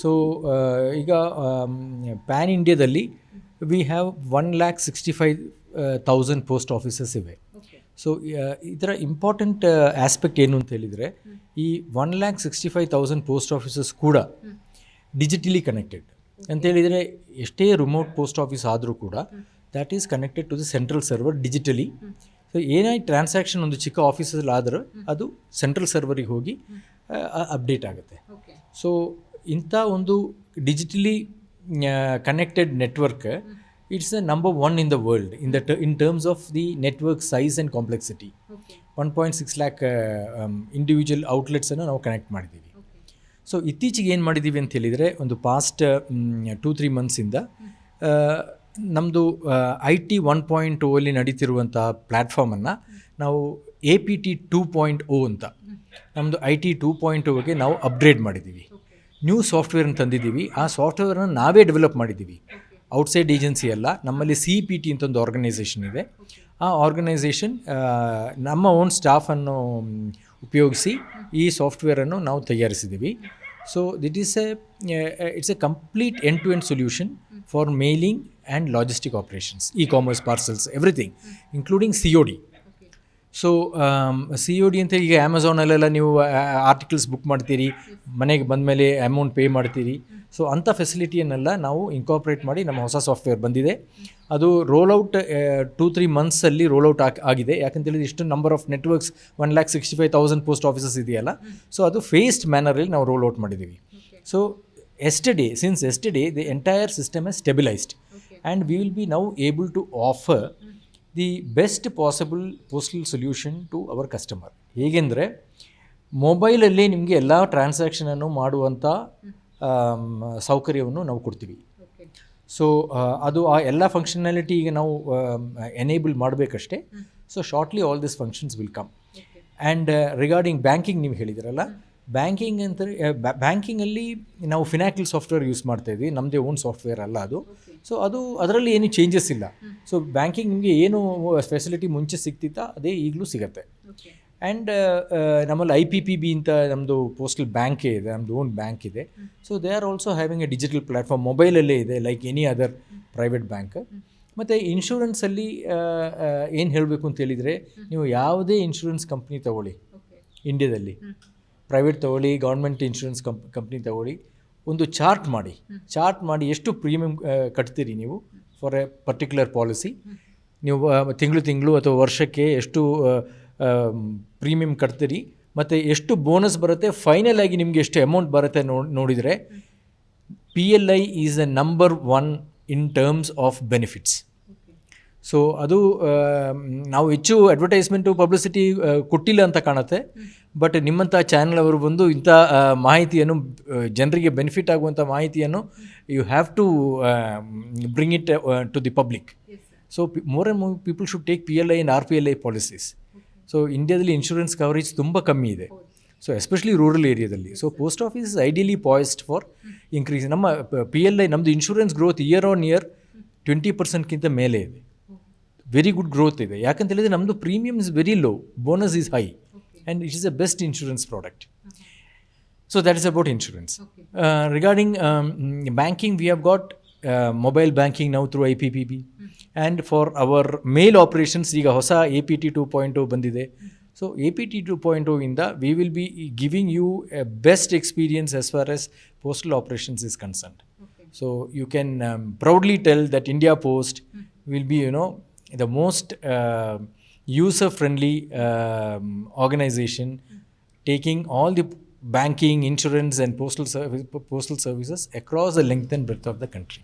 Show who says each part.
Speaker 1: So ಈಗ pan ಇಂಡಿಯಾದಲ್ಲಿ we have 1,65,000 post offices ಇವೆ. ಸೊ ಇದರ ಇಂಪಾರ್ಟೆಂಟ್ ಆಸ್ಪೆಕ್ಟ್ ಏನು ಅಂತ ಹೇಳಿದರೆ, ಈ 1,65,000 ಪೋಸ್ಟ್ ಆಫೀಸಸ್ ಕೂಡ ಡಿಜಿಟಲಿ ಕನೆಕ್ಟೆಡ್ ಅಂತ ಹೇಳಿದರೆ, ಎಷ್ಟೇ ರಿಮೋಟ್ ಪೋಸ್ಟ್ ಆಫೀಸ್ ಆದರೂ ಕೂಡ that is connected to the central server digitally. So ಏನೇ ಟ್ರಾನ್ಸಾಕ್ಷನ್ ಒಂದು ಚಿಕ್ಕ ಆಫೀಸಲ್ಲಿ ಆದರೂ ಅದು ಸೆಂಟ್ರಲ್ ಸರ್ವರಿಗೆ ಹೋಗಿ ಅಪ್ಡೇಟ್ ಆಗುತ್ತೆ. ಸೊ ಇಂಥ ಒಂದು digitally connected network, it's the number 1 in the world in terms of the network size and complexity. 1.6 lakh individual ಔಟ್ಲೆಟ್ಸನ್ನು ನಾವು ಕನೆಕ್ಟ್ ಮಾಡಿದ್ದೀವಿ. ಸೊ ಇತ್ತೀಚೆಗೆ ಏನು ಮಾಡಿದ್ದೀವಿ ಅಂತ ಹೇಳಿದರೆ, ಒಂದು ಪಾಸ್ಟ್ 2-3 ಮಂತ್ಸಿಂದ ನಮ್ಮದು IT 1.0 ಅಲ್ಲಿ ನಡೀತಿರುವಂಥ ಪ್ಲ್ಯಾಟ್ಫಾರ್ಮನ್ನು ನಾವು APT 2.0 ಅಂತ ನಮ್ಮದು IT 2.0ಗೆ ನಾವು ಅಪ್ಗ್ರೇಡ್ ಮಾಡಿದ್ದೀವಿ. ನ್ಯೂ ಸಾಫ್ಟ್ವೇರ್ನ ತಂದಿದ್ದೀವಿ. ಆ ಸಾಫ್ಟ್ವೇರನ್ನು ನಾವೇ ಡೆವಲಪ್ ಮಾಡಿದ್ದೀವಿ, ಔಟ್ಸೈಡ್ ಏಜೆನ್ಸಿ ಅಲ್ಲ. ನಮ್ಮಲ್ಲಿ CPT ಅಂತ ಒಂದು ಆರ್ಗನೈಸೇಷನ್ ಇದೆ. ಆ ಆರ್ಗನೈಸೇಷನ್ ನಮ್ಮ ಓನ್ ಸ್ಟಾಫನ್ನು ಉಪಯೋಗಿಸಿ ಈ ಸಾಫ್ಟ್ವೇರನ್ನು ನಾವು ತಯಾರಿಸಿದ್ದೀವಿ. So it's a complete end to end solution for mailing and logistic operations, e-commerce, parcels, everything including COD. So COD ಅಂತ ಈಗ ಅಮೆಝಾನಲ್ಲೆಲ್ಲ ನೀವು ಆರ್ಟಿಕಲ್ಸ್ ಬುಕ್ ಮಾಡ್ತೀರಿ, ಮನೆಗೆ ಬಂದಮೇಲೆ ಅಮೌಂಟ್ ಪೇ ಮಾಡ್ತೀರಿ. ಸೊ ಅಂಥ ಫೆಸಿಲಿಟಿಯನ್ನೆಲ್ಲ ನಾವು ಇನ್ಕಾರ್ಪೊರೇಟ್ ಮಾಡಿ ನಮ್ಮ ಹೊಸ ಸಾಫ್ಟ್ವೇರ್ ಬಂದಿದೆ. ಅದು ರೋಲ್ಔಟ್ 2-3 ಮಂತ್ಸಲ್ಲಿ ರೋಲ್ಔಟ್ ಆಗಿದೆ. ಯಾಕಂತೇಳಿದ್ರೆ ಇಷ್ಟು number of networks 1,65,000 post offices ಇದೆಯಲ್ಲ, ಸೊ ಅದು ಫೇಸ್ಡ್ ಮ್ಯಾನರಲ್ಲಿ ನಾವು ರೋಲ್ಔಟ್ ಮಾಡಿದ್ದೀವಿ. So since yesterday the entire system has stabilized and we will be now able to offer the best possible postal solution to our customer. ಹೇಗೆಂದರೆ, ಮೊಬೈಲಲ್ಲಿ ನಿಮಗೆ ಎಲ್ಲ ಟ್ರಾನ್ಸಾಕ್ಷನನ್ನು ಮಾಡುವಂಥ ಸೌಕರ್ಯವನ್ನು ನಾವು ಕೊಡ್ತೀವಿ. ಸೊ ಅದು ಆ ಎಲ್ಲ ಫಂಕ್ಷನಾಲಿಟಿ ಈಗ ನಾವು ಎನೇಬಲ್ ಮಾಡಬೇಕಷ್ಟೇ. So shortly all this functions will come. And regarding banking ನೀವು ಹೇಳಿದಿರಲ್ಲ, ಬ್ಯಾಂಕಿಂಗ್ ಅಂತ ಬ್ಯಾಂಕಿಂಗಲ್ಲಿ ನಾವು ಫಿನಾಕಲ್ ಸಾಫ್ಟ್ವೇರ್ ಯೂಸ್ ಮಾಡ್ತಾಯಿದ್ವಿ, ನಮ್ಮದೇ ಓನ್ ಸಾಫ್ಟ್ವೇರ್ ಅಲ್ಲ ಅದು. ಸೊ ಅದರಲ್ಲಿ ಏನು ಚೇಂಜಸ್ ಇಲ್ಲ. ಸೊ ಬ್ಯಾಂಕಿಂಗ್ ನಿಮಗೆ ಏನು ಫೆಸಿಲಿಟಿ ಮುಂಚೆ ಸಿಗ್ತಿತ್ತಾ ಅದೇ ಈಗಲೂ ಸಿಗುತ್ತೆ. ಆ್ಯಂಡ್ ನಮ್ಮಲ್ಲಿ IPPB ಅಂತ ನಮ್ಮದು ಪೋಸ್ಟಲ್ ಬ್ಯಾಂಕೇ ಇದೆ, ನಮ್ಮದು ಓನ್ ಬ್ಯಾಂಕ್ ಇದೆ. So they are also having A digital platform, ಮೊಬೈಲಲ್ಲೇ ಇದೆ, like any other private bank. ಮತ್ತು ಇನ್ಶೂರೆನ್ಸಲ್ಲಿ ಏನು ಹೇಳಬೇಕು ಅಂತ ಹೇಳಿದರೆ, ನೀವು ಯಾವುದೇ ಇನ್ಶೂರೆನ್ಸ್ ಕಂಪ್ನಿ ತೊಗೊಳ್ಳಿ ಇಂಡಿಯಾದಲ್ಲಿ, ಪ್ರೈವೇಟ್ ತೊಗೊಳ್ಳಿ, ಗೌರ್ಮೆಂಟ್ ಇನ್ಶೂರೆನ್ಸ್ ಕಂಪ್ನಿ ತೊಗೊಳ್ಳಿ, ಒಂದು ಚಾರ್ಟ್ ಮಾಡಿ ಎಷ್ಟು ಪ್ರೀಮಿಯಮ್ ಕಟ್ತೀರಿ ನೀವು ಫಾರ್ ಎ ಪರ್ಟಿಕ್ಯುಲರ್ ಪಾಲಿಸಿ. ನೀವು ತಿಂಗಳು ಅಥವಾ ವರ್ಷಕ್ಕೆ ಎಷ್ಟು ಪ್ರೀಮಿಯಮ್ ಕಟ್ತೀರಿ ಮತ್ತು ಎಷ್ಟು ಬೋನಸ್ ಬರುತ್ತೆ, ಫೈನಲ್ ಆಗಿ ನಿಮಗೆ ಎಷ್ಟು ಅಮೌಂಟ್ ಬರುತ್ತೆ ನೋಡಿದರೆ, PLI is the number 1 in terms of benefits. So ಅದು ನಾವು ಹೆಚ್ಚು ಅಡ್ವರ್ಟೈಸ್ಮೆಂಟು ಪಬ್ಲಿಸಿಟಿ ಕೊಟ್ಟಿಲ್ಲ ಅಂತ ಕಾಣುತ್ತೆ. ಬಟ್ ನಿಮ್ಮಂಥ ಚಾನಲ್ ಅವರು ಬಂದು ಇಂಥ ಮಾಹಿತಿಯನ್ನು, ಜನರಿಗೆ ಬೆನಿಫಿಟ್ ಆಗುವಂಥ ಮಾಹಿತಿಯನ್ನು you have to bring it to the public. So more and more people should take PLI ಆ್ಯಂಡ್ RPLI ಪಾಲಿಸೀಸ್. ಸೊ ಇಂಡಿಯಾದಲ್ಲಿ ಇನ್ಶೂರೆನ್ಸ್ ಕವರೇಜ್ ತುಂಬ ಕಮ್ಮಿ ಇದೆ, ಸೊ ಎಸ್ಪೆಷಲಿ ರೂರಲ್ ಏರಿಯಾದಲ್ಲಿ. So post office is ideally poised for increase. ನಮ್ಮ PLI, ನಮ್ಮದು insurance growth year on year 20%ಗಿಂತ ಮೇಲೆ ಇದೆ. ವೆರಿ ಗುಡ್ ಗ್ರೋತ್ ಇದೆ. ಯಾಕಂತ ಹೇಳಿದರೆ ನಮ್ಮದು premium is very low, bonus is high, and it is the best insurance product. So that is about insurance. Regarding banking, we have got mobile banking now through IPPB. And for our mail operations, ಈಗ ಹೊಸ APT 2.0 ಬಂದಿದೆ. So APT 2.0 ಇಂದ we will be giving you a best experience as far as postal operations is concerned. So you can proudly tell that India Post will be, the most user-friendly organization, taking all the banking, insurance and postal services across the length and breadth of the country.